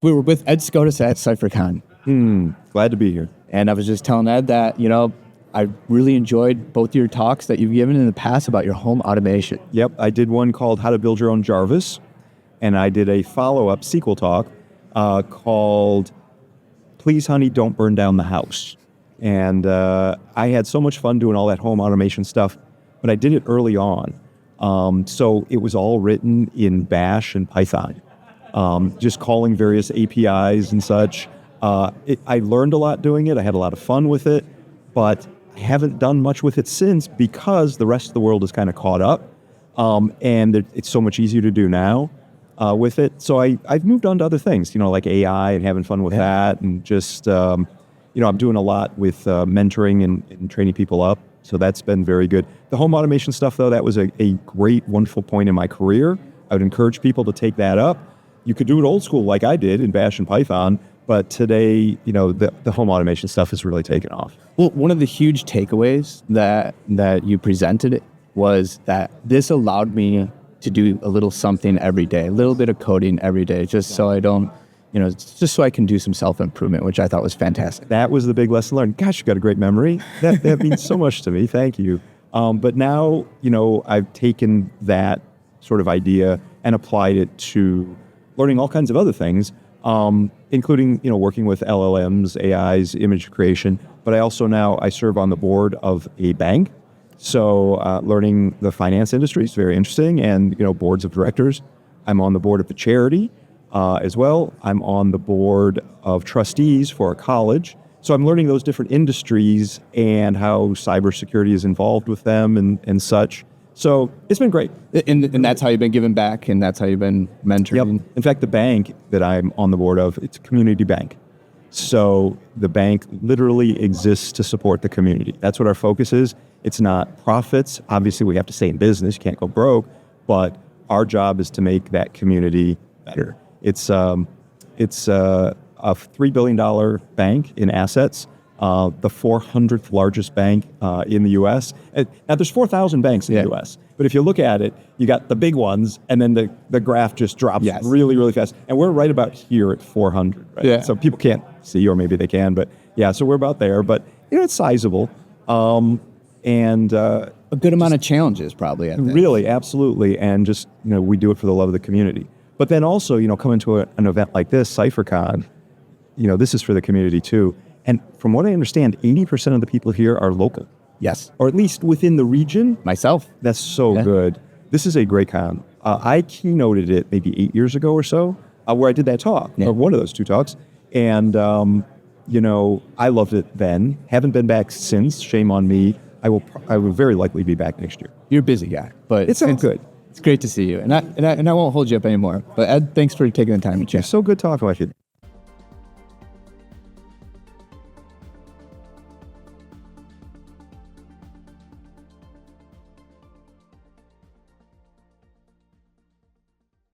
We were with Ed Skoudis at CypherCon. Glad to be here. And I was just telling Ed that, I really enjoyed both your talks that you've given in the past about your home automation. Yep, I did one called How to Build Your Own Jarvis, and I did a follow-up sequel talk called Please Honey, Don't Burn Down the House. And I had so much fun doing all that home automation stuff, but I did it early on. So it was all written in Bash and Python, just calling various APIs and such. I learned a lot doing it. I had a lot of fun with it, but I haven't done much with it since because the rest of the world is kind of caught up, and it's so much easier to do now with it. So I've moved on to other things, like AI and having fun with that, and just I'm doing a lot with mentoring and training people up. So that's been very good. The home automation stuff, though, that was a great, wonderful point in my career. I would encourage people to take that up. You could do it old school like I did in Bash and Python, but today, the home automation stuff has really taken off. Well, one of the huge takeaways that you presented was that this allowed me to do a little something every day, a little bit of coding every day, just so I don't, just so I can do some self-improvement, which I thought was fantastic. That was the big lesson learned. Gosh, you got a great memory. That means so much to me. Thank you. But now, I've taken that sort of idea and applied it to learning all kinds of other things, including, working with LLMs, AIs, image creation. But I also now serve on the board of a bank. So learning the finance industry is very interesting, and, boards of directors. I'm on the board of a charity as well. I'm on the board of trustees for a college. So I'm learning those different industries and how cybersecurity is involved with them and such. So it's been great. And that's how you've been giving back, and that's how you've been mentoring? Yep. In fact, the bank that I'm on the board of, it's a community bank. So the bank literally exists to support the community. That's what our focus is. It's not profits. Obviously, we have to stay in business. You can't go broke. But our job is to make that community better. It's a $3 billion bank in assets. The 400th largest bank in the U.S. Now, there's 4,000 banks in the U.S., but if you look at it, you got the big ones, and then the graph just drops really, really fast. And we're right about here at 400, right? Yeah. So people can't see, or maybe they can, but so we're about there. But, it's sizable. And a good amount of challenges probably at that. Really, absolutely. And just, we do it for the love of the community. But then also, coming to an event like this, CypherCon, this is for the community too. And from what I understand, 80% of the people here are local. Yes. Or at least within the region. Myself. That's so good. This is a great con. I keynoted it maybe 8 years ago or so, where I did that talk, or one of those two talks. And, I loved it then. Haven't been back since. Shame on me. I will very likely be back next year. You're a busy guy, but it sounds good. It's great to see you. And I won't hold you up anymore. But Ed, thanks for taking the time to chat. It's so good talking with you.